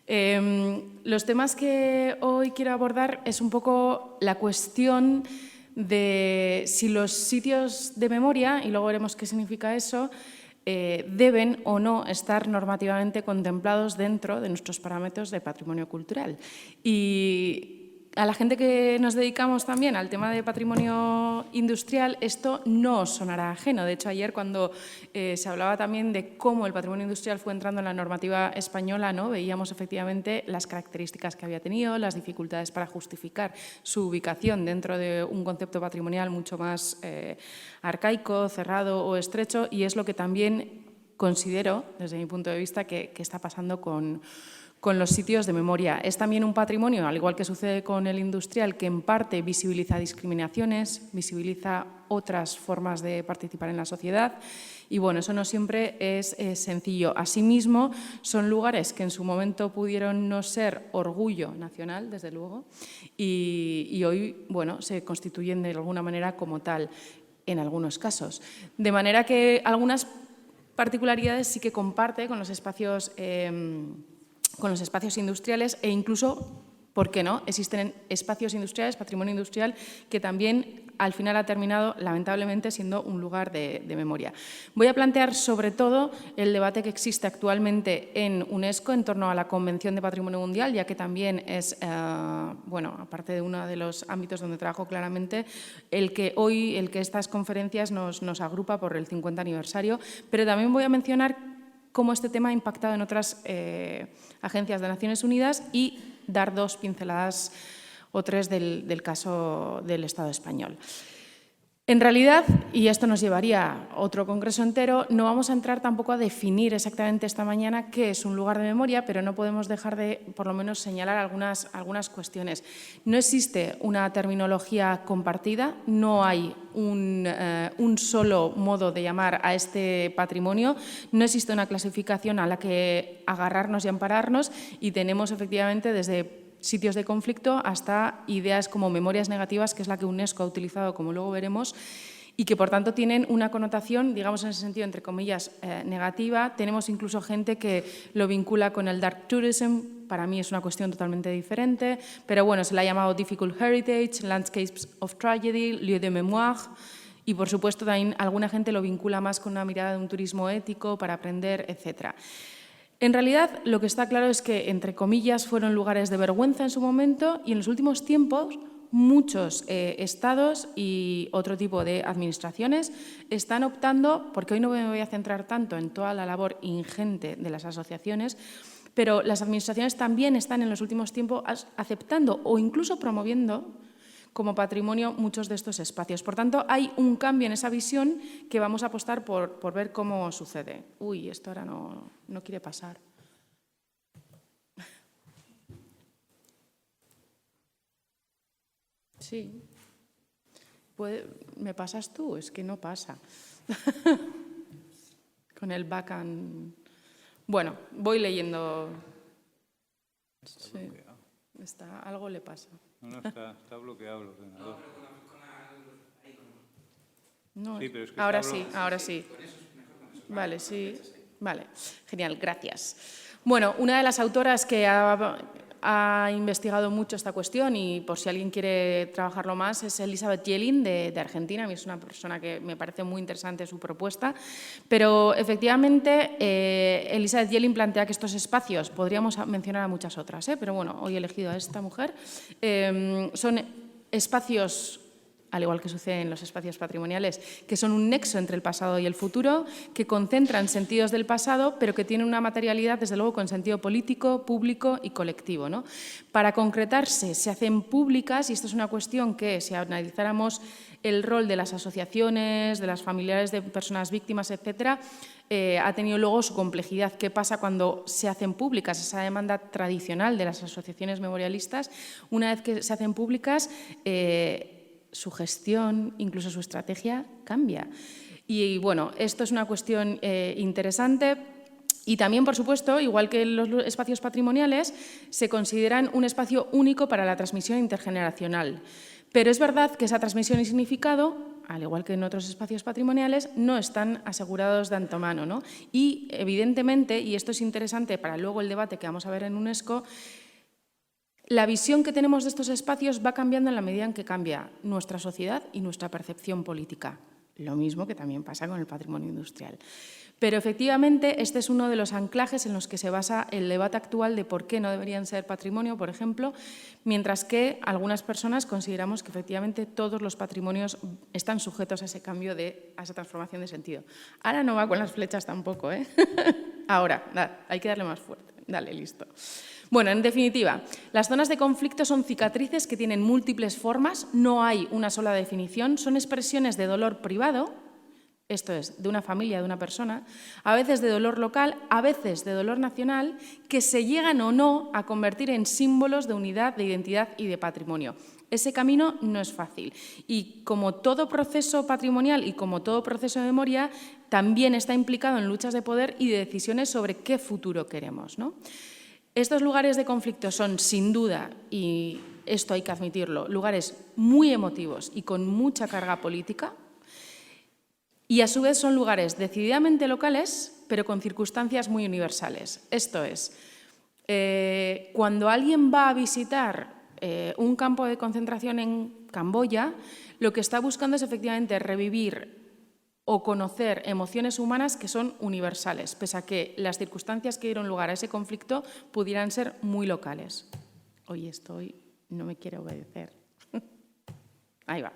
Los temas que hoy quiero abordar es un poco la cuestión de si los sitios de memoria, y luego veremos qué significa eso, deben o no estar normativamente contemplados dentro de nuestros parámetros de patrimonio cultural. Y a la gente que nos dedicamos también al tema de patrimonio industrial, esto no os sonará ajeno. De hecho, ayer cuando se hablaba también de cómo el patrimonio industrial fue entrando en la normativa española, ¿no? Veíamos efectivamente las características que había tenido, las dificultades para justificar su ubicación dentro de un concepto patrimonial mucho más arcaico, cerrado o estrecho, y es lo que también considero, desde mi punto de vista, que está pasando con los sitios de memoria. Es también un patrimonio, al igual que sucede con el industrial, que en parte visibiliza discriminaciones, visibiliza otras formas de participar en la sociedad y, bueno, eso no siempre es sencillo. Asimismo, son lugares que en su momento pudieron no ser orgullo nacional, desde luego, y hoy, bueno, se constituyen de alguna manera como tal, en algunos casos. De manera que algunas particularidades sí que comparte con los espacios industriales e incluso, ¿por qué no?, existen espacios industriales, patrimonio industrial, que también al final ha terminado lamentablemente siendo un lugar de memoria. Voy a plantear sobre todo el debate que existe actualmente en UNESCO en torno a la Convención de Patrimonio Mundial, ya que también es, bueno, aparte de uno de los ámbitos donde trabajo claramente, el que estas conferencias nos agrupa por el 50 aniversario, pero también voy a mencionar cómo este tema ha impactado en otras agencias de Naciones Unidas y dar dos pinceladas o tres del caso del Estado español. En realidad, y esto nos llevaría a otro congreso entero, no vamos a entrar tampoco a definir exactamente esta mañana qué es un lugar de memoria, pero no podemos dejar de, por lo menos, señalar algunas cuestiones. No existe una terminología compartida, no hay un solo modo de llamar a este patrimonio, no existe una clasificación a la que agarrarnos y ampararnos y tenemos efectivamente desde sitios de conflicto hasta ideas como memorias negativas, que es la que UNESCO ha utilizado, como luego veremos, y que por tanto tienen una connotación, digamos en ese sentido, entre comillas, negativa. Tenemos incluso gente que lo vincula con el dark tourism, para mí es una cuestión totalmente diferente, pero bueno, se le ha llamado difficult heritage, landscapes of tragedy, lieu de mémoire, y por supuesto también alguna gente lo vincula más con una mirada de un turismo ético para aprender, etcétera. En realidad, lo que está claro es que, entre comillas, fueron lugares de vergüenza en su momento y en los últimos tiempos muchos estados y otro tipo de administraciones están optando, porque hoy no me voy a centrar tanto en toda la labor ingente de las asociaciones, pero las administraciones también están en los últimos tiempos aceptando o incluso promoviendo como patrimonio muchos de estos espacios. Por tanto, hay un cambio en esa visión que vamos a apostar por ver cómo sucede. Uy, esto ahora no quiere pasar. Sí. ¿Me pasas tú? Es que no pasa. Con el backend. Bueno, voy leyendo. Sí. Algo le pasa. No, está bloqueado el ordenador. No, sí, pero es que ahora sí. Vale, sí. Vale, genial, gracias. Bueno, una de las autoras que ha investigado mucho esta cuestión y por si alguien quiere trabajarlo más es Elizabeth Yellin de Argentina. A mí es una persona que me parece muy interesante su propuesta, pero efectivamente Elizabeth Yellin plantea que estos espacios, podríamos mencionar a muchas otras, pero bueno, hoy he elegido a esta mujer, son espacios, al igual que sucede en los espacios patrimoniales, que son un nexo entre el pasado y el futuro, que concentran sentidos del pasado, pero que tienen una materialidad, desde luego, con sentido político, público y colectivo, ¿no? Para concretarse, se hacen públicas, y esto es una cuestión que, si analizáramos el rol de las asociaciones, de las familiares de personas víctimas, etcétera, ha tenido luego su complejidad. ¿Qué pasa cuando se hacen públicas? Esa demanda tradicional de las asociaciones memorialistas, una vez que se hacen públicas, su gestión, incluso su estrategia, cambia. Y bueno, esto es una cuestión interesante y también, por supuesto, igual que los espacios patrimoniales, se consideran un espacio único para la transmisión intergeneracional. Pero es verdad que esa transmisión y significado al igual que en otros espacios patrimoniales, no están asegurados de antemano, ¿no? Y, evidentemente, y esto es interesante para luego el debate que vamos a ver en UNESCO, la visión que tenemos de estos espacios va cambiando en la medida en que cambia nuestra sociedad y nuestra percepción política. Lo mismo que también pasa con el patrimonio industrial. Pero, efectivamente, este es uno de los anclajes en los que se basa el debate actual de por qué no deberían ser patrimonio, por ejemplo, mientras que algunas personas consideramos que, efectivamente, todos los patrimonios están sujetos a ese cambio, a esa transformación de sentido. Ahora no va con las flechas tampoco, ¿eh? Ahora, hay que darle más fuerte. Dale, listo. Bueno, en definitiva, las zonas de conflicto son cicatrices que tienen múltiples formas, no hay una sola definición, son expresiones de dolor privado, esto es, de una familia, de una persona, a veces de dolor local, a veces de dolor nacional, que se llegan o no a convertir en símbolos de unidad, de identidad y de patrimonio. Ese camino no es fácil y, como todo proceso patrimonial y como todo proceso de memoria, también está implicado en luchas de poder y de decisiones sobre qué futuro queremos, ¿no? Estos lugares de conflicto son, sin duda, y esto hay que admitirlo, lugares muy emotivos y con mucha carga política, y a su vez son lugares decididamente locales, pero con circunstancias muy universales. Esto es, cuando alguien va a visitar un campo de concentración en Camboya, lo que está buscando es efectivamente revivir o conocer emociones humanas que son universales, pese a que las circunstancias que dieron lugar a ese conflicto pudieran ser muy locales. Oye, no me quiere obedecer. Ahí va.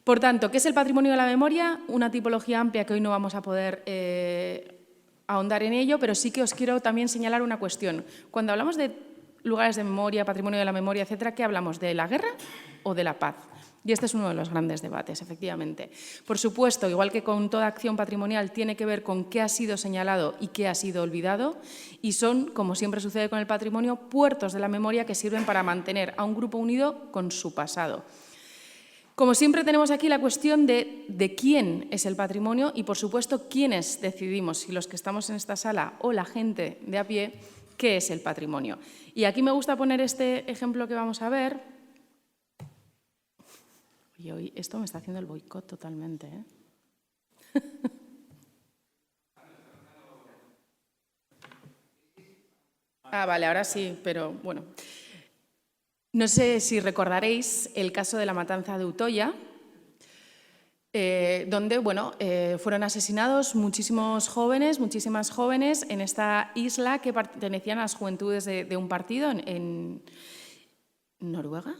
Por tanto, ¿qué es el patrimonio de la memoria? Una tipología amplia que hoy no vamos a poder ahondar en ello, pero sí que os quiero también señalar una cuestión. Cuando hablamos de lugares de memoria, patrimonio de la memoria, etcétera, ¿qué hablamos? ¿De la guerra o de la paz? Y este es uno de los grandes debates, efectivamente. Por supuesto, igual que con toda acción patrimonial, tiene que ver con qué ha sido señalado y qué ha sido olvidado, y son, como siempre sucede con el patrimonio, puertos de la memoria que sirven para mantener a un grupo unido con su pasado. Como siempre, tenemos aquí la cuestión de quién es el patrimonio y, por supuesto, quiénes decidimos, si los que estamos en esta sala o la gente de a pie, qué es el patrimonio. Y aquí me gusta poner este ejemplo que vamos a ver. Y hoy esto me está haciendo el boicot totalmente, ¿eh? Vale, ahora sí, pero bueno. No sé si recordaréis el caso de la matanza de Utoya, donde fueron asesinados muchísimas jóvenes en esta isla que pertenecían a las juventudes de un partido en Noruega.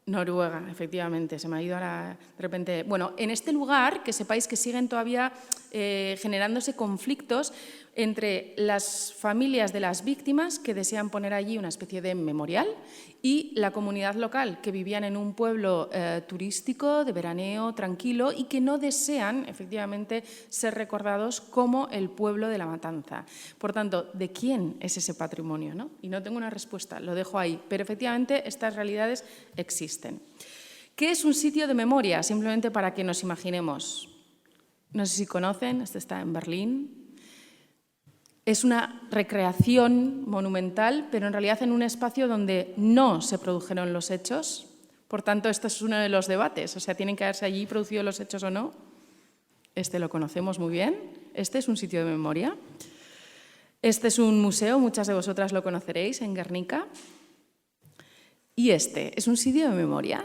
Noruega, efectivamente, se me ha ido ahora de repente. Bueno, en este lugar, que sepáis que siguen todavía generándose conflictos entre las familias de las víctimas, que desean poner allí una especie de memorial, y la comunidad local, que vivían en un pueblo turístico, de veraneo, tranquilo, y que no desean, efectivamente, ser recordados como el pueblo de la matanza. Por tanto, ¿de quién es ese patrimonio, no? Y no tengo una respuesta, lo dejo ahí, pero efectivamente estas realidades existen. ¿Qué es un sitio de memoria? Simplemente para que nos imaginemos. No sé si conocen, este está en Berlín. Es una recreación monumental, pero en realidad en un espacio donde no se produjeron los hechos. Por tanto, este es uno de los debates. O sea, ¿tienen que haberse allí producido los hechos o no? Este lo conocemos muy bien. Este es un sitio de memoria. Este es un museo, muchas de vosotras lo conoceréis, en Guernica. Y este es un sitio de memoria,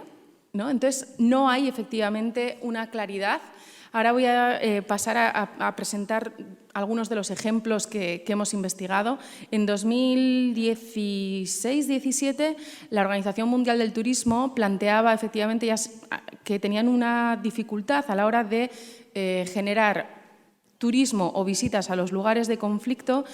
¿no? Entonces, no hay efectivamente una claridad. Ahora voy a pasar a presentar algunos de los ejemplos que hemos investigado. En 2016-17, la Organización Mundial del Turismo planteaba efectivamente que tenían una dificultad a la hora de generar turismo o visitas a los lugares de conflicto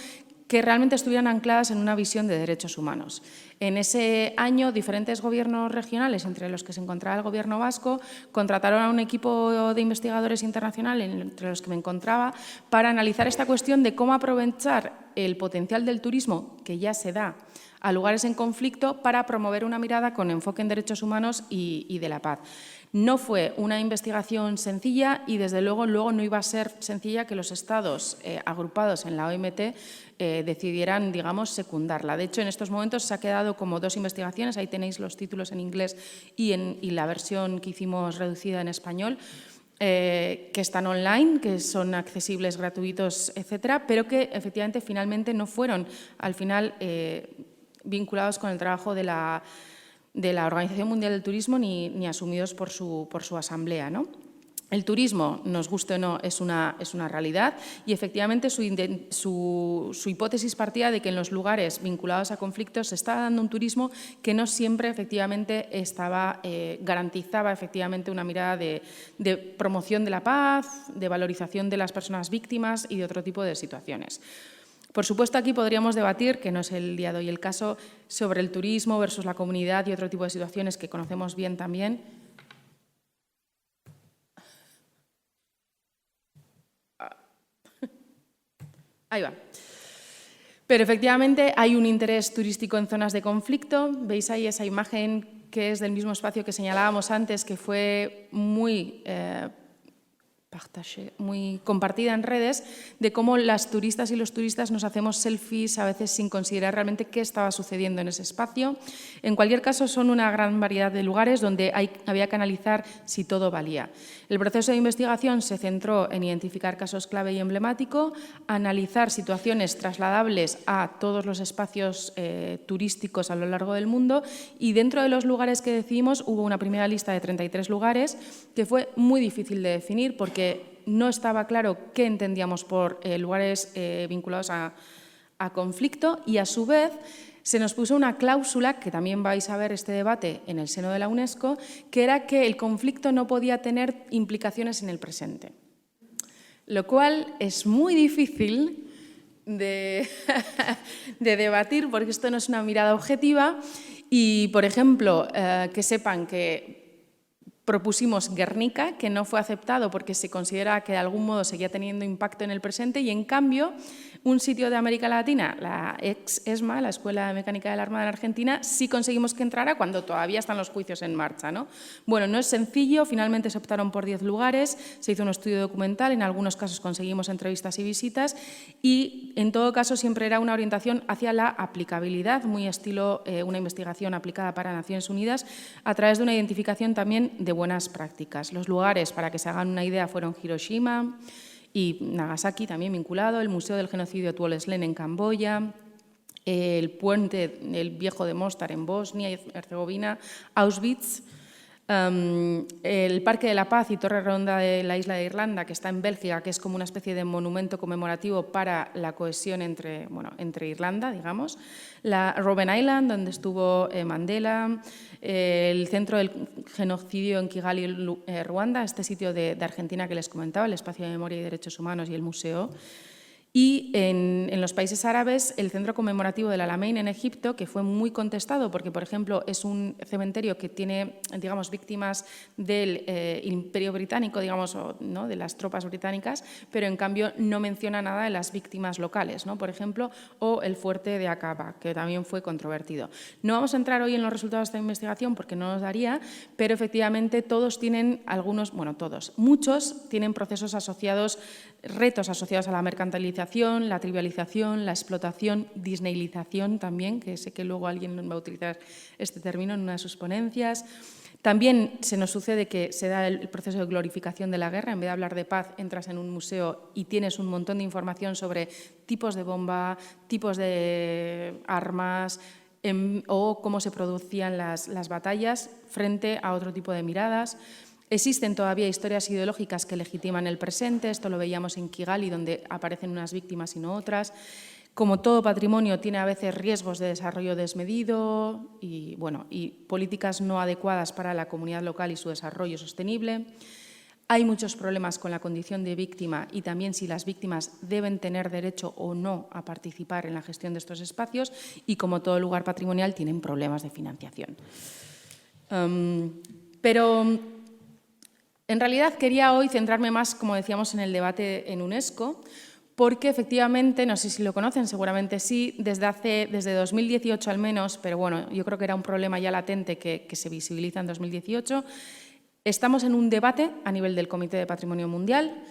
que realmente estuvieran ancladas en una visión de derechos humanos. En ese año, diferentes gobiernos regionales, entre los que se encontraba el gobierno vasco, contrataron a un equipo de investigadores internacionales, entre los que me encontraba, para analizar esta cuestión de cómo aprovechar el potencial del turismo que ya se da a lugares en conflicto para promover una mirada con enfoque en derechos humanos y de la paz. No fue una investigación sencilla y, desde luego, no iba a ser sencilla que los estados agrupados en la OMT decidieran, digamos, secundarla. De hecho, en estos momentos se ha quedado como 2 investigaciones, ahí tenéis los títulos en inglés y la versión que hicimos reducida en español, que están online, que son accesibles, gratuitos, etcétera, pero que efectivamente finalmente no fueron al final vinculados con el trabajo de la Organización Mundial del Turismo ni asumidos por su asamblea, ¿no? El turismo, nos guste o no, es una realidad y efectivamente su hipótesis partía de que en los lugares vinculados a conflictos se estaba dando un turismo que no siempre efectivamente garantizaba efectivamente una mirada de promoción de la paz, de valorización de las personas víctimas y de otro tipo de situaciones. Por supuesto, aquí podríamos debatir, que no es el día de hoy el caso, sobre el turismo versus la comunidad y otro tipo de situaciones que conocemos bien también. Ahí va. Pero efectivamente hay un interés turístico en zonas de conflicto. Veis ahí esa imagen que es del mismo espacio que señalábamos antes, que fue muy compartida en redes, de cómo las turistas y los turistas nos hacemos selfies a veces sin considerar realmente qué estaba sucediendo en ese espacio. En cualquier caso, son una gran variedad de lugares donde había que analizar si todo valía. El proceso de investigación se centró en identificar casos clave y emblemático, analizar situaciones trasladables a todos los espacios turísticos a lo largo del mundo, y dentro de los lugares que decidimos hubo una primera lista de 33 lugares que fue muy difícil de definir porque no estaba claro qué entendíamos por lugares vinculados a conflicto, y a su vez se nos puso una cláusula, que también vais a ver este debate en el seno de la UNESCO, que era que el conflicto no podía tener implicaciones en el presente. Lo cual es muy difícil de debatir porque esto no es una mirada objetiva y, por ejemplo, que sepan que propusimos Guernica, que no fue aceptado porque se considera que de algún modo seguía teniendo impacto en el presente, y en cambio un sitio de América Latina, la ex-ESMA, la Escuela de Mecánica de la Armada en Argentina, sí conseguimos que entrara cuando todavía están los juicios en marcha, ¿no? Bueno, no es sencillo, finalmente se optaron por 10 lugares, se hizo un estudio documental, en algunos casos conseguimos entrevistas y visitas, y en todo caso siempre era una orientación hacia la aplicabilidad, muy estilo una investigación aplicada para Naciones Unidas, a través de una identificación también de buenas prácticas. Los lugares, para que se hagan una idea, fueron Hiroshima y Nagasaki, también vinculado, el Museo del Genocidio Tuol Sleng en Camboya, el puente, el viejo de Mostar en Bosnia y Herzegovina, Auschwitz, el Parque de la Paz y Torre Redonda de la isla de Irlanda, que está en Bélgica, que es como una especie de monumento conmemorativo para la cohesión entre Irlanda, digamos. La Robben Island, donde estuvo Mandela, el Centro del Genocidio en Kigali, Ruanda, este sitio de Argentina que les comentaba, el Espacio de Memoria y Derechos Humanos y el Museo. Y en los países árabes, el Centro Conmemorativo del Alamein en Egipto, que fue muy contestado porque, por ejemplo, es un cementerio que tiene, digamos, víctimas del Imperio Británico, digamos, ¿no?, de las tropas británicas, pero en cambio no menciona nada de las víctimas locales, ¿no?, por ejemplo, o el fuerte de Aqaba, que también fue controvertido. No vamos a entrar hoy en los resultados de esta investigación porque no nos daría, pero efectivamente todos tienen muchos tienen procesos asociados, retos asociados a la mercantilización, la trivialización, la explotación, disneylización también, que sé que luego alguien va a utilizar este término en una de sus ponencias. También se nos sucede que se da el proceso de glorificación de la guerra. En vez de hablar de paz, entras en un museo y tienes un montón de información sobre tipos de bomba, tipos de armas o cómo se producían las batallas frente a otro tipo de miradas. Existen todavía historias ideológicas que legitiman el presente, esto lo veíamos en Kigali, donde aparecen unas víctimas y no otras. Como todo patrimonio, tiene a veces riesgos de desarrollo desmedido y políticas no adecuadas para la comunidad local y su desarrollo sostenible. Hay muchos problemas con la condición de víctima y también si las víctimas deben tener derecho o no a participar en la gestión de estos espacios, y como todo lugar patrimonial, tienen problemas de financiación. Pero en realidad quería hoy centrarme más, como decíamos, en el debate en UNESCO, porque efectivamente, no sé si lo conocen, seguramente sí, desde 2018 al menos, pero bueno, yo creo que era un problema ya latente que se visibiliza en 2018, Estamos en un debate a nivel del Comité de Patrimonio Mundial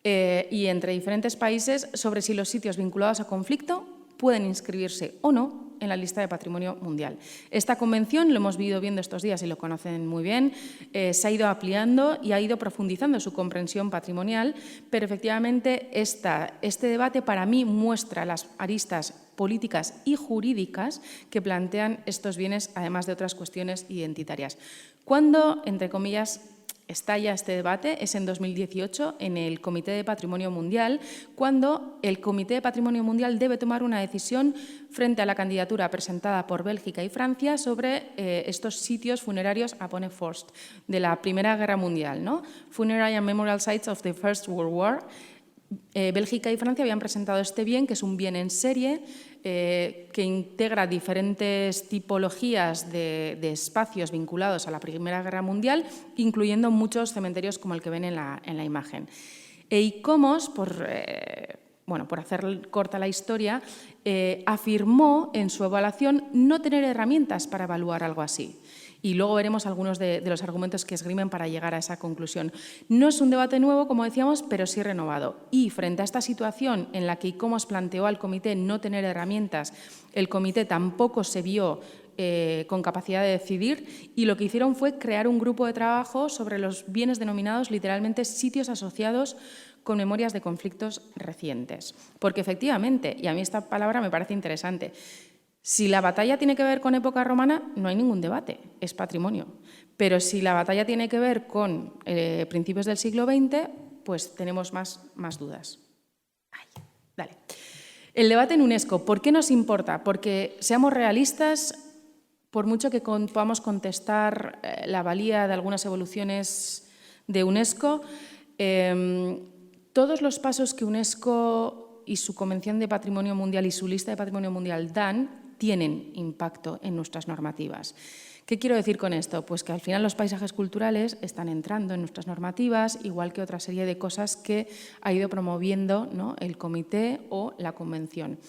y entre diferentes países sobre si los sitios vinculados a conflicto pueden inscribirse o no en la lista de Patrimonio Mundial. Esta convención, lo hemos ido viendo estos días y lo conocen muy bien, se ha ido ampliando y ha ido profundizando su comprensión patrimonial, pero efectivamente este debate para mí muestra las aristas políticas y jurídicas que plantean estos bienes, además de otras cuestiones identitarias. ¿Cuándo, entre comillas, estalla este debate? Es en 2018 en el Comité de Patrimonio Mundial, cuando el Comité de Patrimonio Mundial debe tomar una decisión frente a la candidatura presentada por Bélgica y Francia sobre estos sitios funerarios Apone Forst de la Primera Guerra Mundial, ¿no? Funerary and Memorial Sites of the First World War. Bélgica y Francia habían presentado este bien, que es un bien en serie, que integra diferentes tipologías de espacios vinculados a la Primera Guerra Mundial, incluyendo muchos cementerios como el que ven en la imagen. ICOMOS, por hacer corta la historia, afirmó en su evaluación no tener herramientas para evaluar algo así. Y luego veremos algunos de los argumentos que esgrimen para llegar a esa conclusión. No es un debate nuevo, como decíamos, pero sí renovado. Y frente a esta situación en la que ICOMOS planteó al comité no tener herramientas, el comité tampoco se vio con capacidad de decidir y lo que hicieron fue crear un grupo de trabajo sobre los bienes denominados literalmente sitios asociados con memorias de conflictos recientes. Porque efectivamente, y a mí esta palabra me parece interesante, si la batalla tiene que ver con época romana, no hay ningún debate, es patrimonio. Pero si la batalla tiene que ver con principios del siglo XX, pues tenemos más dudas. Dale. El debate en UNESCO, ¿por qué nos importa? Porque, seamos realistas, por mucho que podamos contestar la valía de algunas evoluciones de UNESCO, todos los pasos que UNESCO y su Convención de Patrimonio Mundial y su lista de Patrimonio Mundial dan tienen impacto en nuestras normativas. ¿Qué quiero decir con esto? Pues que al final los paisajes culturales están entrando en nuestras normativas, igual que otra serie de cosas que ha ido promoviendo, ¿no?, el comité o la convención.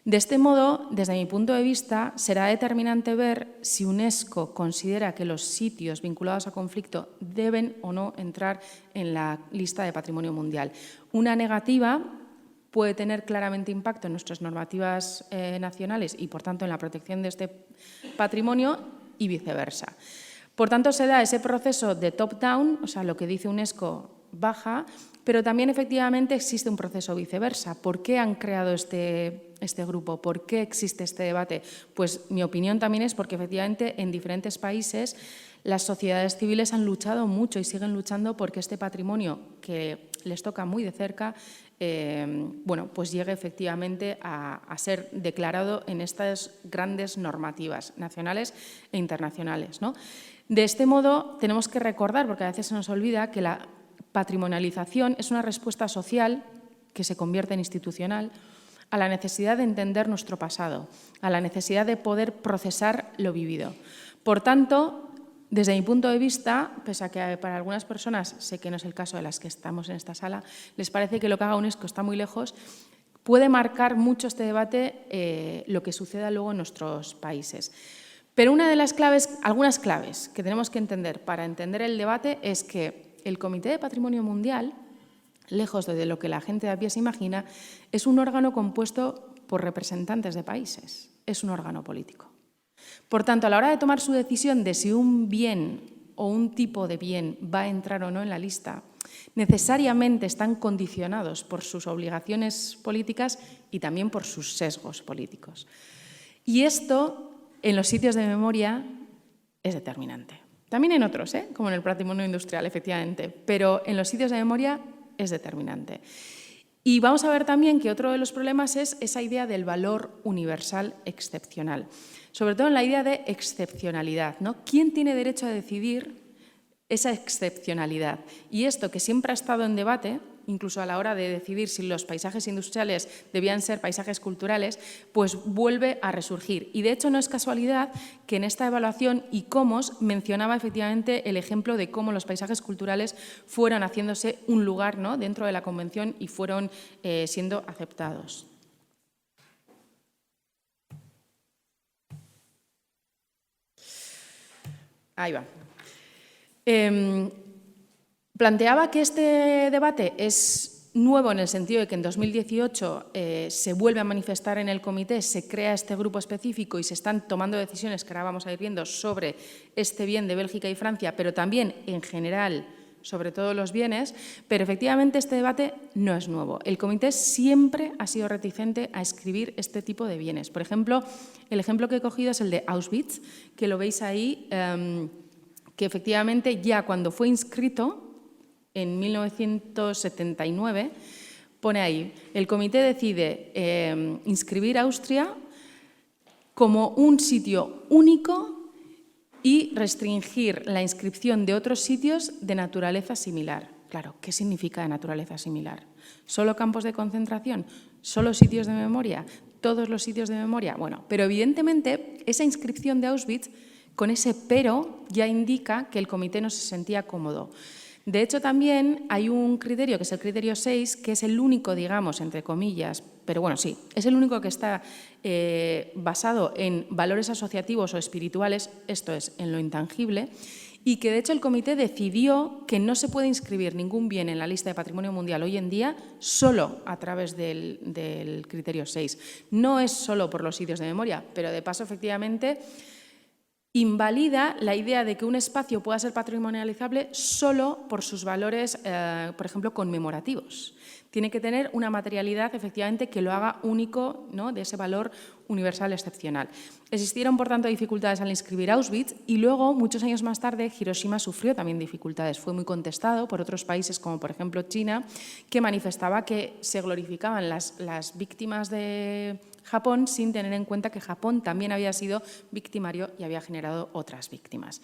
De este modo, desde mi punto de vista, será determinante ver si UNESCO considera que los sitios vinculados a conflicto deben o no entrar en la lista de Patrimonio Mundial. Una negativa puede tener claramente impacto en nuestras normativas nacionales y, por tanto, en la protección de este patrimonio y viceversa. Por tanto, se da ese proceso de top-down, o sea, lo que dice UNESCO baja, pero también efectivamente existe un proceso viceversa. ¿Por qué han creado este grupo? ¿Por qué existe este debate? Pues mi opinión también es porque efectivamente en diferentes países las sociedades civiles han luchado mucho y siguen luchando porque este patrimonio que les toca muy de cerca pues llegue efectivamente a ser declarado en estas grandes normativas nacionales e internacionales, ¿no? De este modo, tenemos que recordar, porque a veces se nos olvida, que la patrimonialización es una respuesta social que se convierte en institucional a la necesidad de entender nuestro pasado, a la necesidad de poder procesar lo vivido. Por tanto, desde mi punto de vista, pese a que para algunas personas, sé que no es el caso de las que estamos en esta sala, les parece que lo que haga UNESCO está muy lejos, puede marcar mucho este debate lo que suceda luego en nuestros países. Pero una de las claves, algunas claves que tenemos que entender para entender el debate es que el Comité de Patrimonio Mundial, lejos de lo que la gente de a pie se imagina, es un órgano compuesto por representantes de países, es un órgano político. Por tanto, a la hora de tomar su decisión de si un bien o un tipo de bien va a entrar o no en la lista, necesariamente están condicionados por sus obligaciones políticas y también por sus sesgos políticos. Y esto, en los sitios de memoria, es determinante. También en otros, como en el patrimonio industrial, efectivamente, pero en los sitios de memoria es determinante. Y vamos a ver también que otro de los problemas es esa idea del valor universal excepcional, sobre todo en la idea de excepcionalidad, ¿no? ¿Quién tiene derecho a decidir esa excepcionalidad? Y esto, que siempre ha estado en debate, incluso a la hora de decidir si los paisajes industriales debían ser paisajes culturales, pues vuelve a resurgir. Y de hecho no es casualidad que en esta evaluación ICOMOS mencionaba efectivamente el ejemplo de cómo los paisajes culturales fueron haciéndose un lugar, ¿no?, dentro de la Convención y fueron siendo aceptados. Ahí va. Planteaba que este debate es nuevo en el sentido de que en 2018 se vuelve a manifestar en el comité, se crea este grupo específico y se están tomando decisiones que ahora vamos a ir viendo sobre este bien de Bélgica y Francia, pero también en general sobre todos los bienes, pero efectivamente este debate no es nuevo. El comité siempre ha sido reticente a escribir este tipo de bienes. Por ejemplo, el ejemplo que he cogido es el de Auschwitz, que lo veis ahí, que efectivamente ya cuando fue inscrito, en 1979, pone ahí, el comité decide inscribir Austria como un sitio único y restringir la inscripción de otros sitios de naturaleza similar. Claro, ¿qué significa de naturaleza similar? ¿Solo campos de concentración? ¿Solo sitios de memoria? ¿Todos los sitios de memoria? Bueno, pero evidentemente esa inscripción de Auschwitz, con ese pero, ya indica que el comité no se sentía cómodo. De hecho, también hay un criterio, que es el criterio 6, que es el único, digamos, entre comillas, pero bueno, sí, es el único que está basado en valores asociativos o espirituales, esto es, en lo intangible, y que de hecho el comité decidió que no se puede inscribir ningún bien en la lista de patrimonio mundial hoy en día solo a través del criterio 6. No es solo por los sitios de memoria, pero de paso, efectivamente, invalida la idea de que un espacio pueda ser patrimonializable solo por sus valores, por ejemplo, conmemorativos. Tiene que tener una materialidad, efectivamente, que lo haga único, ¿no?, de ese valor universal excepcional. Existieron, por tanto, dificultades al inscribir Auschwitz y luego, muchos años más tarde, Hiroshima sufrió también dificultades. Fue muy contestado por otros países, como por ejemplo China, que manifestaba que se glorificaban las víctimas de Japón sin tener en cuenta que Japón también había sido victimario y había generado otras víctimas.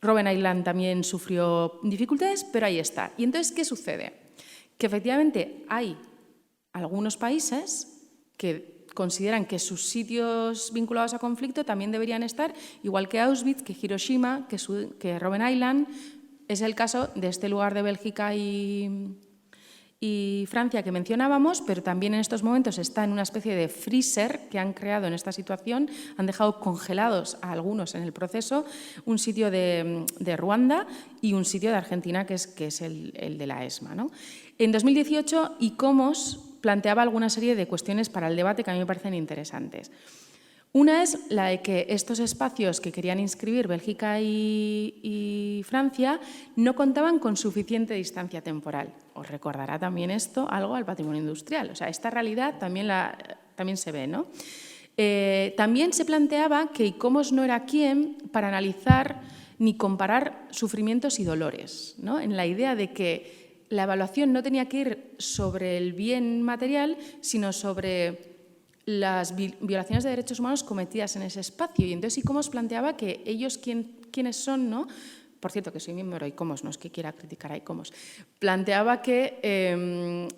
Robben Island también sufrió dificultades, pero ahí está. ¿Y entonces qué sucede? Que efectivamente hay algunos países que consideran que sus sitios vinculados a conflicto también deberían estar, igual que Auschwitz, que Hiroshima, que Robben Island. Es el caso de este lugar de Bélgica y Francia que mencionábamos, pero también en estos momentos está en una especie de freezer que han creado en esta situación, han dejado congelados a algunos en el proceso, un sitio de Ruanda y un sitio de Argentina que es el de la ESMA, ¿no? En 2018, ICOMOS planteaba alguna serie de cuestiones para el debate que a mí me parecen interesantes. Una es la de que estos espacios que querían inscribir Bélgica y Francia no contaban con suficiente distancia temporal. Os recordará también esto algo al patrimonio industrial. O sea, esta realidad también se ve, ¿no? También se planteaba que ICOMOS no era quien para analizar ni comparar sufrimientos y dolores, ¿no? En la idea de que la evaluación no tenía que ir sobre el bien material, sino sobre las violaciones de derechos humanos cometidas en ese espacio. Y entonces ICOMOS planteaba que ellos, quienes son, ¿no? Por cierto, que soy miembro de ICOMOS, no es que quiera criticar a ICOMOS, planteaba que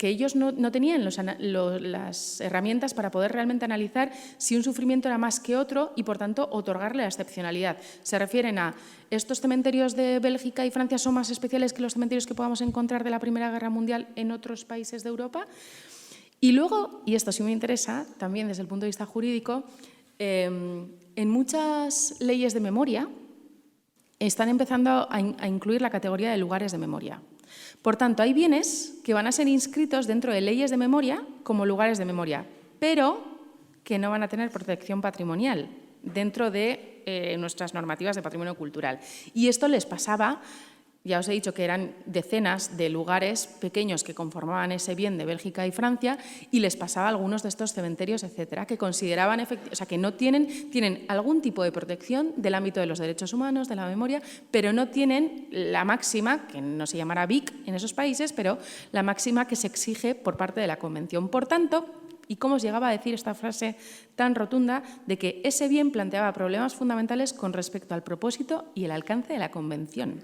ellos no tenían las herramientas para poder realmente analizar si un sufrimiento era más que otro y, por tanto, otorgarle la excepcionalidad. Se refieren a estos cementerios de Bélgica y Francia son más especiales que los cementerios que podamos encontrar de la Primera Guerra Mundial en otros países de Europa. Y luego, y esto sí me interesa también desde el punto de vista jurídico, en muchas leyes de memoria están empezando a incluir la categoría de lugares de memoria. Por tanto, hay bienes que van a ser inscritos dentro de leyes de memoria como lugares de memoria, pero que no van a tener protección patrimonial dentro de nuestras normativas de patrimonio cultural. Y esto les pasaba. Ya os he dicho que eran decenas de lugares pequeños que conformaban ese bien de Bélgica y Francia y les pasaba a algunos de estos cementerios, etcétera, que consideraban, o sea, que no tienen algún tipo de protección del ámbito de los derechos humanos, de la memoria, pero no tienen la máxima, que no se llamará BIC en esos países, pero la máxima que se exige por parte de la Convención. Por tanto, ICOMOS llegaba a decir esta frase tan rotunda de que ese bien planteaba problemas fundamentales con respecto al propósito y el alcance de la Convención.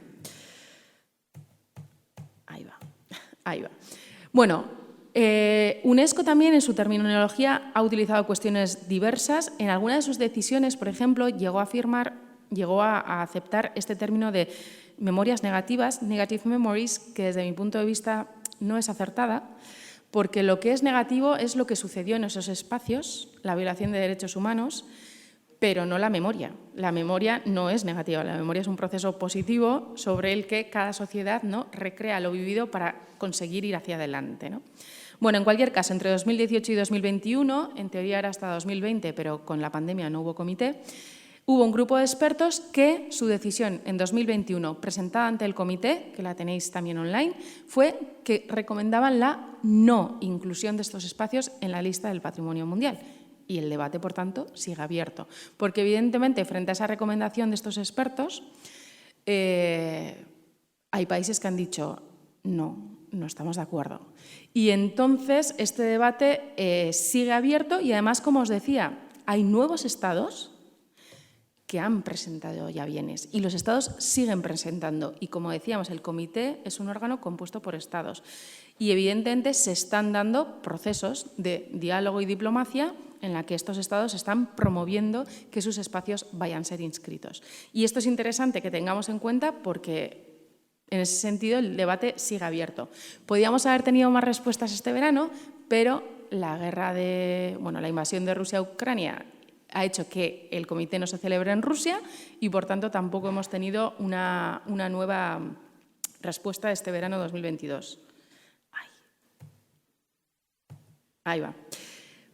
Ahí va. Bueno, UNESCO también en su terminología ha utilizado cuestiones diversas. En alguna de sus decisiones, por ejemplo, llegó a aceptar este término de memorias negativas, negative memories, que desde mi punto de vista no es acertada, porque lo que es negativo es lo que sucedió en esos espacios, la violación de derechos humanos, pero no la memoria. La memoria no es negativa, la memoria es un proceso positivo sobre el que cada sociedad, ¿no?, recrea lo vivido para conseguir ir hacia adelante, ¿no? Bueno, en cualquier caso, entre 2018 y 2021, en teoría era hasta 2020, pero con la pandemia no hubo comité, hubo un grupo de expertos que su decisión en 2021, presentada ante el comité, que la tenéis también online, fue que recomendaban la no inclusión de estos espacios en la lista del Patrimonio Mundial. Y el debate, por tanto, sigue abierto. Porque, evidentemente, frente a esa recomendación de estos expertos, hay países que han dicho no estamos de acuerdo. Y entonces este debate sigue abierto y, además, como os decía, hay nuevos estados que han presentado ya bienes y los estados siguen presentando. Y, como decíamos, el comité es un órgano compuesto por estados. Y, evidentemente, se están dando procesos de diálogo y diplomacia en la que estos estados están promoviendo que sus espacios vayan a ser inscritos. Y esto es interesante que tengamos en cuenta porque, en ese sentido, el debate sigue abierto. Podíamos haber tenido más respuestas este verano, pero la la invasión de Rusia a Ucrania ha hecho que el comité no se celebre en Rusia y, por tanto, tampoco hemos tenido una nueva respuesta este verano 2022. Ahí va.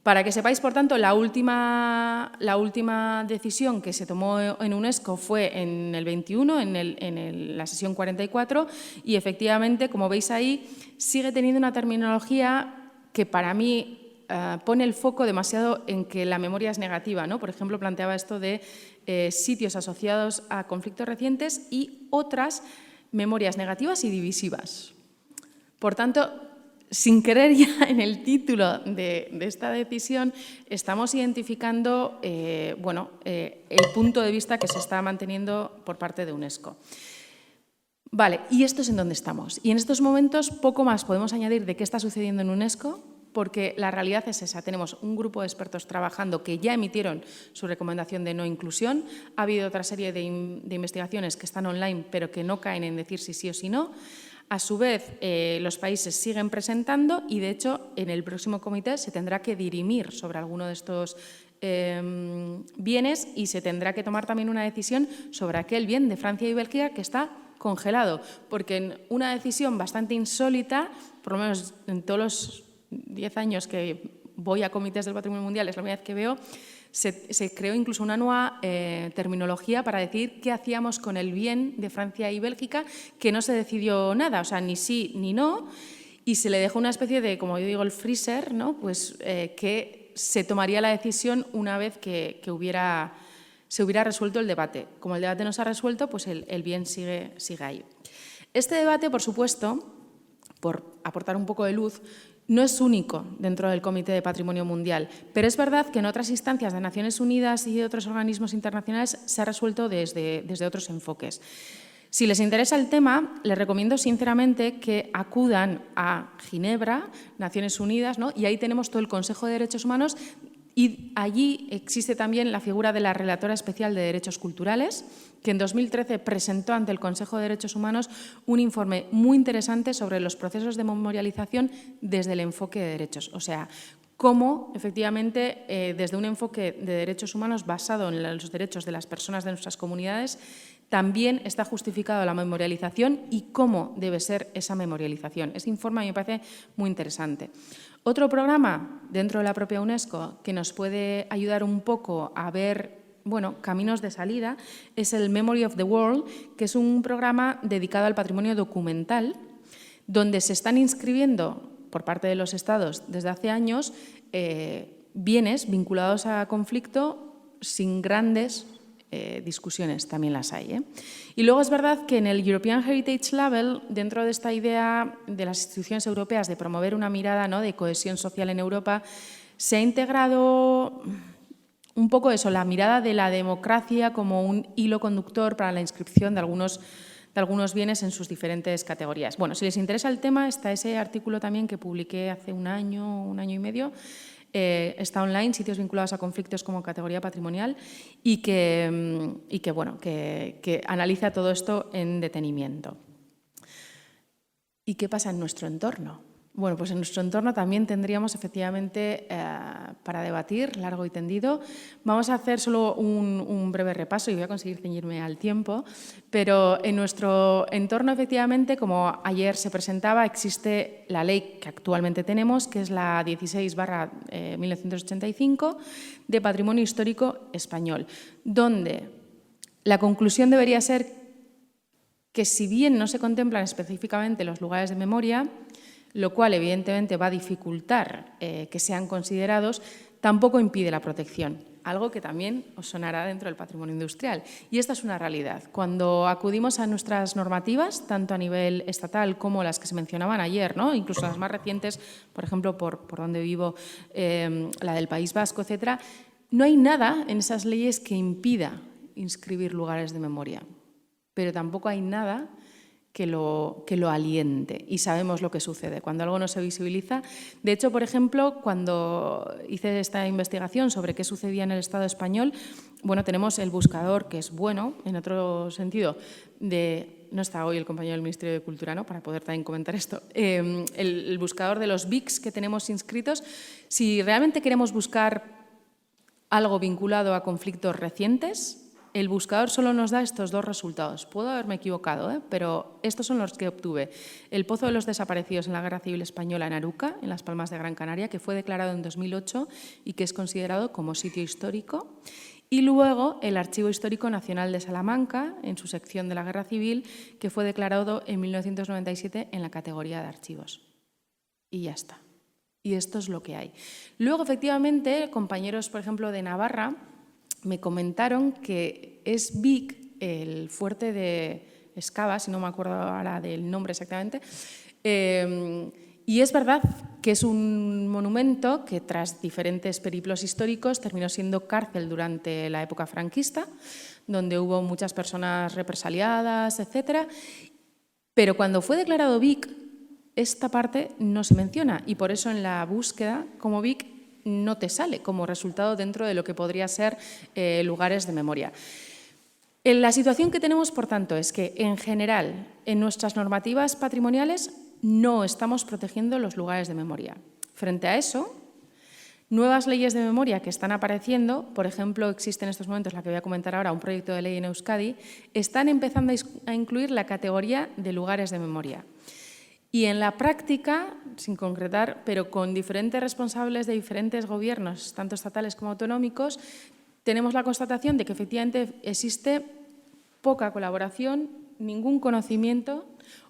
Para que sepáis, por tanto, la última decisión que se tomó en UNESCO fue en el 21, en la sesión 44, y efectivamente, como veis ahí, sigue teniendo una terminología que para mí pone el foco demasiado en que la memoria es negativa, ¿no? Por ejemplo, planteaba esto de sitios asociados a conflictos recientes y otras memorias negativas y divisivas. Por tanto, sin querer, ya en el título de esta decisión estamos identificando el punto de vista que se está manteniendo por parte de UNESCO. Vale, ¿y esto es en dónde estamos? Y en estos momentos poco más podemos añadir de qué está sucediendo en UNESCO, porque la realidad es esa. Tenemos un grupo de expertos trabajando que ya emitieron su recomendación de no inclusión. Ha habido otra serie de investigaciones que están online, pero que no caen en decir si sí o si no. A su vez, los países siguen presentando y, de hecho, en el próximo comité se tendrá que dirimir sobre alguno de estos bienes y se tendrá que tomar también una decisión sobre aquel bien de Francia y Bélgica que está congelado, porque en una decisión bastante insólita, por lo menos en todos los 10 años que voy a comités del Patrimonio Mundial, es la primera vez que veo, se creó incluso una nueva terminología para decir qué hacíamos con el bien de Francia y Bélgica, que no se decidió nada, o sea, ni sí ni no, y se le dejó una especie de, como yo digo, el freezer, ¿no? Pues que se tomaría la decisión una vez que se hubiera resuelto el debate. Como el debate no se ha resuelto, pues el bien sigue ahí. Este debate, por supuesto, por aportar un poco de luz, no es único dentro del Comité de Patrimonio Mundial, pero es verdad que en otras instancias de Naciones Unidas y de otros organismos internacionales se ha resuelto desde otros enfoques. Si les interesa el tema, les recomiendo sinceramente que acudan a Ginebra, Naciones Unidas, ¿no? Y ahí tenemos todo el Consejo de Derechos Humanos y allí existe también la figura de la Relatora Especial de Derechos Culturales, que en 2013 presentó ante el Consejo de Derechos Humanos un informe muy interesante sobre los procesos de memorialización desde el enfoque de derechos. O sea, cómo, efectivamente, desde un enfoque de derechos humanos basado en los derechos de las personas de nuestras comunidades, también está justificado la memorialización y cómo debe ser esa memorialización. Ese informe a mí me parece muy interesante. Otro programa dentro de la propia UNESCO que nos puede ayudar un poco a ver caminos de salida es el Memory of the World, que es un programa dedicado al patrimonio documental, donde se están inscribiendo por parte de los Estados desde hace años bienes vinculados a conflicto sin grandes discusiones, también las hay. Y luego es verdad que en el European Heritage Label, dentro de esta idea de las instituciones europeas de promover una mirada, ¿no?, de cohesión social en Europa, se ha integrado un poco eso, la mirada de la democracia como un hilo conductor para la inscripción de algunos bienes en sus diferentes categorías. Bueno, si les interesa el tema, está ese artículo también que publiqué hace un año y medio. Está online, sitios vinculados a conflictos como categoría patrimonial y que analiza todo esto en detenimiento. ¿Y qué pasa en nuestro entorno? Bueno, pues en nuestro entorno también tendríamos efectivamente para debatir largo y tendido. Vamos a hacer solo un breve repaso y voy a conseguir ceñirme al tiempo, pero en nuestro entorno efectivamente, como ayer se presentaba, existe la ley que actualmente tenemos, que es la 16/1985 de Patrimonio Histórico Español, donde la conclusión debería ser que si bien no se contemplan específicamente los lugares de memoria, lo cual evidentemente va a dificultar que sean considerados, tampoco impide la protección, algo que también os sonará dentro del patrimonio industrial. Y esta es una realidad. Cuando acudimos a nuestras normativas, tanto a nivel estatal como las que se mencionaban ayer, ¿no? Incluso las más recientes, por ejemplo, por donde vivo, la del País Vasco, etcétera, no hay nada en esas leyes que impida inscribir lugares de memoria, pero tampoco hay nada que lo aliente, y sabemos lo que sucede cuando algo no se visibiliza. De hecho, por ejemplo, cuando hice esta investigación sobre qué sucedía en el Estado español, bueno, tenemos el buscador, que es bueno, en otro sentido, no está hoy el compañero del Ministerio de Cultura, ¿no?, para poder también comentar esto, el buscador de los BICs que tenemos inscritos. Si realmente queremos buscar algo vinculado a conflictos recientes, el buscador solo nos da estos dos resultados. Puedo haberme equivocado, pero estos son los que obtuve. El Pozo de los Desaparecidos en la Guerra Civil Española en Aruca, en Las Palmas de Gran Canaria, que fue declarado en 2008 y que es considerado como sitio histórico. Y luego el Archivo Histórico Nacional de Salamanca, en su sección de la Guerra Civil, que fue declarado en 1997 en la categoría de archivos. Y ya está. Y esto es lo que hay. Luego, efectivamente, compañeros, por ejemplo, de Navarra, me comentaron que es BIC, el fuerte de Escava, si no me acuerdo ahora del nombre exactamente, y es verdad que es un monumento que tras diferentes periplos históricos terminó siendo cárcel durante la época franquista, donde hubo muchas personas represaliadas, etcétera, pero cuando fue declarado BIC, esta parte no se menciona y por eso en la búsqueda como BIC no te sale como resultado dentro de lo que podría ser lugares de memoria. La situación que tenemos, por tanto, es que en general en nuestras normativas patrimoniales no estamos protegiendo los lugares de memoria. Frente a eso, nuevas leyes de memoria que están apareciendo, por ejemplo, existe en estos momentos, la que voy a comentar ahora, un proyecto de ley en Euskadi, están empezando a incluir la categoría de lugares de memoria. Y en la práctica, sin concretar, pero con diferentes responsables de diferentes gobiernos, tanto estatales como autonómicos, tenemos la constatación de que efectivamente existe poca colaboración, ningún conocimiento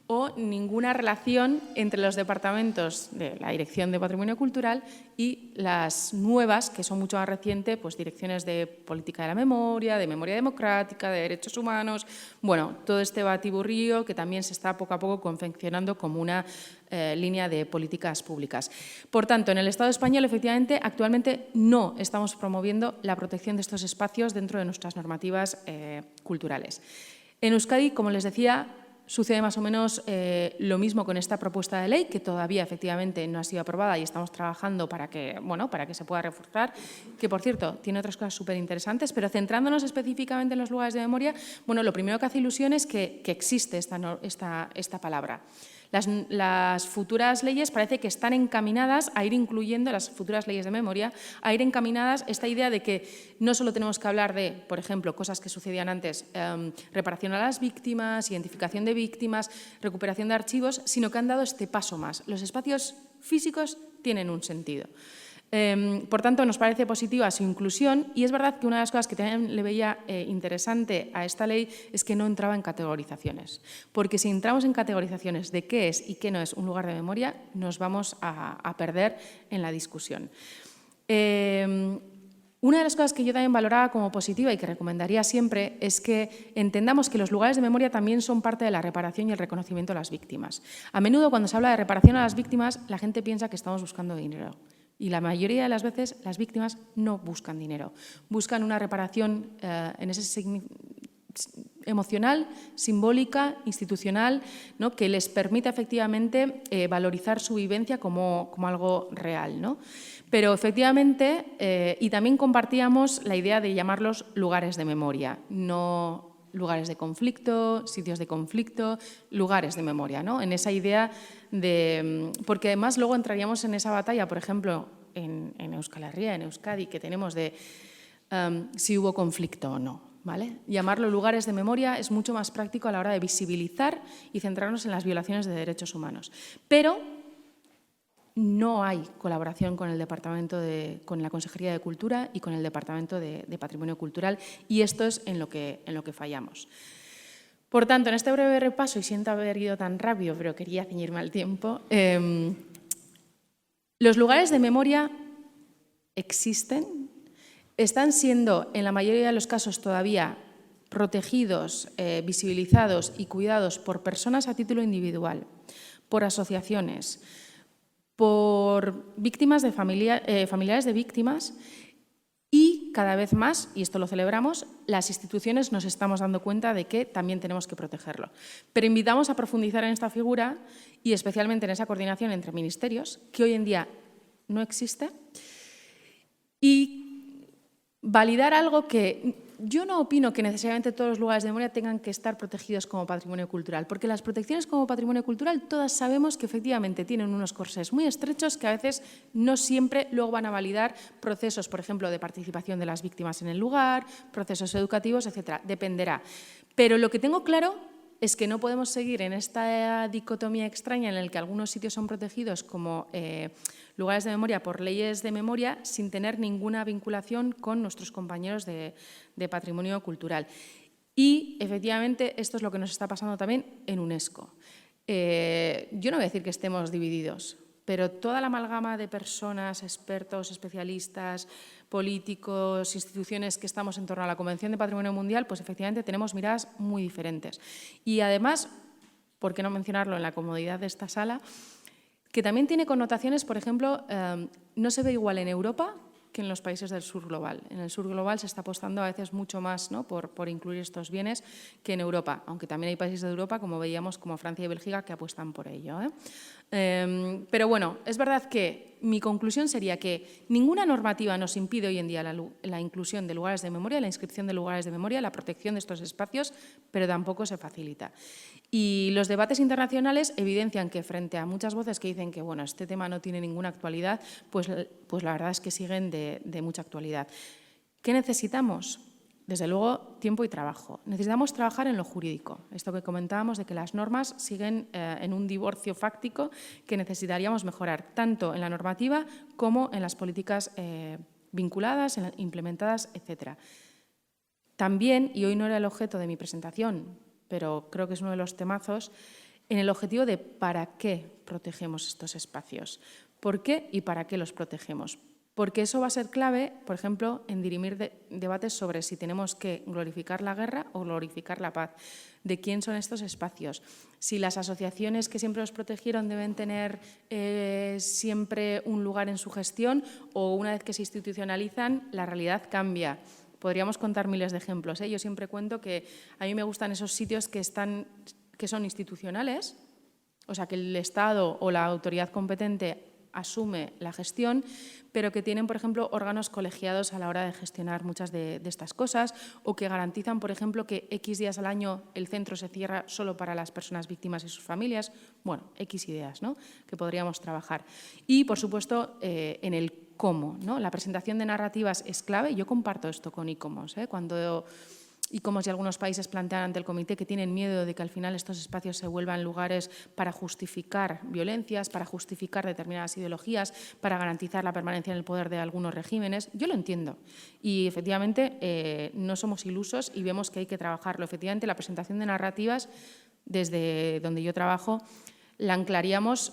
o ninguna relación entre los departamentos de la Dirección de Patrimonio Cultural y las nuevas, que son mucho más recientes, pues direcciones de política de la memoria democrática, de derechos humanos, bueno, todo este batiburrillo que también se está poco a poco confeccionando como una línea de políticas públicas. Por tanto, en el Estado español, efectivamente, actualmente no estamos promoviendo la protección de estos espacios dentro de nuestras normativas culturales. En Euskadi, como les decía, sucede más o menos lo mismo con esta propuesta de ley, que todavía efectivamente no ha sido aprobada y estamos trabajando para que se pueda reforzar, que por cierto tiene otras cosas súper interesantes, pero centrándonos específicamente en los lugares de memoria, bueno, lo primero que hace ilusión es que existe esta palabra. Las futuras leyes parece que están encaminadas a ir incluyendo, las futuras leyes de memoria, a ir encaminadas esta idea de que no solo tenemos que hablar de, por ejemplo, cosas que sucedían antes, reparación a las víctimas, identificación de víctimas, recuperación de archivos, sino que han dado este paso más. Los espacios físicos tienen un sentido. Por tanto, nos parece positiva su inclusión y es verdad que una de las cosas que también le veía interesante a esta ley es que no entraba en categorizaciones, porque si entramos en categorizaciones de qué es y qué no es un lugar de memoria, nos vamos a perder en la discusión. Una de las cosas que yo también valoraba como positiva y que recomendaría siempre es que entendamos que los lugares de memoria también son parte de la reparación y el reconocimiento de las víctimas. A menudo, cuando se habla de reparación a las víctimas, la gente piensa que estamos buscando dinero. Y la mayoría de las veces las víctimas no buscan dinero, buscan una reparación en ese emocional, simbólica, institucional, ¿no?, que les permita efectivamente valorizar su vivencia como algo real, ¿no? Pero efectivamente, y también compartíamos la idea de llamarlos lugares de memoria, no lugares de conflicto, sitios de conflicto, lugares de memoria, ¿no? En esa idea de... Porque además luego entraríamos en esa batalla, por ejemplo, en Euskal Herria, en Euskadi, que tenemos de si hubo conflicto o no, ¿vale? Llamarlo lugares de memoria es mucho más práctico a la hora de visibilizar y centrarnos en las violaciones de derechos humanos. Pero no hay colaboración con el con la Consejería de Cultura y con el Departamento de Patrimonio Cultural, y esto es en lo que fallamos. Por tanto, en este breve repaso, y siento haber ido tan rápido, pero quería ceñirme al tiempo, los lugares de memoria existen, están siendo, en la mayoría de los casos todavía, protegidos, visibilizados y cuidados por personas a título individual, por asociaciones, por víctimas de familiares de víctimas, y cada vez más, y esto lo celebramos, las instituciones nos estamos dando cuenta de que también tenemos que protegerlo. Pero invitamos a profundizar en esta figura y especialmente en esa coordinación entre ministerios, que hoy en día no existe, y validar algo que yo no opino que necesariamente todos los lugares de memoria tengan que estar protegidos como patrimonio cultural, porque las protecciones como patrimonio cultural todas sabemos que efectivamente tienen unos corsés muy estrechos que a veces no siempre luego van a validar procesos, por ejemplo, de participación de las víctimas en el lugar, procesos educativos, etcétera. Dependerá. Pero lo que tengo claro es que no podemos seguir en esta dicotomía extraña en la que algunos sitios son protegidos como lugares de memoria por leyes de memoria sin tener ninguna vinculación con nuestros compañeros de patrimonio cultural. Y, efectivamente, esto es lo que nos está pasando también en UNESCO. Yo no voy a decir que estemos divididos, pero toda la amalgama de personas, expertos, especialistas, políticos, instituciones que estamos en torno a la Convención de Patrimonio Mundial, pues efectivamente tenemos miradas muy diferentes. Y además, ¿por qué no mencionarlo en la comodidad de esta sala?, que también tiene connotaciones, por ejemplo, no se ve igual en Europa que en los países del sur global. En el sur global se está apostando a veces mucho más, ¿no?, por incluir estos bienes que en Europa, aunque también hay países de Europa, como veíamos, como Francia y Bélgica, que apuestan por ello, pero bueno, es verdad que mi conclusión sería que ninguna normativa nos impide hoy en día la inclusión de lugares de memoria, la inscripción de lugares de memoria, la protección de estos espacios, pero tampoco se facilita. Y los debates internacionales evidencian que frente a muchas voces que dicen que bueno, este tema no tiene ninguna actualidad, pues la verdad es que siguen de mucha actualidad. ¿Qué necesitamos? Desde luego, tiempo y trabajo. Necesitamos trabajar en lo jurídico. Esto que comentábamos de que las normas siguen en un divorcio fáctico que necesitaríamos mejorar tanto en la normativa como en las políticas vinculadas, implementadas, etc. También, y hoy no era el objeto de mi presentación, pero creo que es uno de los temazos, en el objetivo de para qué protegemos estos espacios, por qué y para qué los protegemos. Porque eso va a ser clave, por ejemplo, en dirimir debates sobre si tenemos que glorificar la guerra o glorificar la paz, de quién son estos espacios, si las asociaciones que siempre los protegieron deben tener siempre un lugar en su gestión o una vez que se institucionalizan la realidad cambia. Podríamos contar miles de ejemplos, Yo siempre cuento que a mí me gustan esos sitios que son institucionales, o sea, que el Estado o la autoridad competente asume la gestión, pero que tienen, por ejemplo, órganos colegiados a la hora de gestionar muchas de estas cosas o que garantizan, por ejemplo, que X días al año el centro se cierra solo para las personas víctimas y sus familias. Bueno, X ideas, ¿no?, que podríamos trabajar. Y, por supuesto, en el cómo, ¿no? La presentación de narrativas es clave. Yo comparto esto con ICOMOS, cuando ICOMOS y algunos países plantean ante el comité que tienen miedo de que al final estos espacios se vuelvan lugares para justificar violencias, para justificar determinadas ideologías, para garantizar la permanencia en el poder de algunos regímenes. Yo lo entiendo y efectivamente no somos ilusos y vemos que hay que trabajarlo. Efectivamente, la presentación de narrativas, desde donde yo trabajo, la anclaríamos.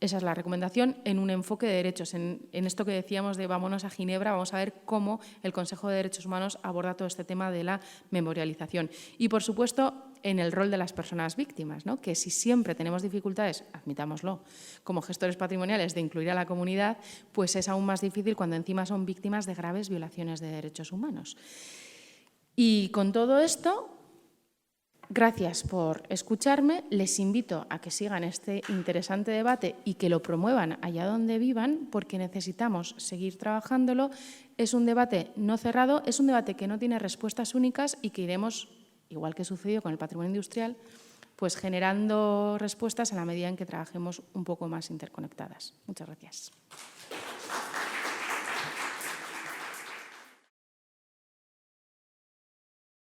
Esa es la recomendación, en un enfoque de derechos. En esto que decíamos de vámonos a Ginebra, vamos a ver cómo el Consejo de Derechos Humanos aborda todo este tema de la memorialización. Y, por supuesto, en el rol de las personas víctimas, ¿no?, que si siempre tenemos dificultades, admitámoslo, como gestores patrimoniales de incluir a la comunidad, pues es aún más difícil cuando encima son víctimas de graves violaciones de derechos humanos. Y con todo esto, gracias por escucharme. Les invito a que sigan este interesante debate y que lo promuevan allá donde vivan, porque necesitamos seguir trabajándolo. Es un debate no cerrado, es un debate que no tiene respuestas únicas y que iremos igual que sucedió con el patrimonio industrial, pues generando respuestas en la medida en que trabajemos un poco más interconectadas. Muchas gracias.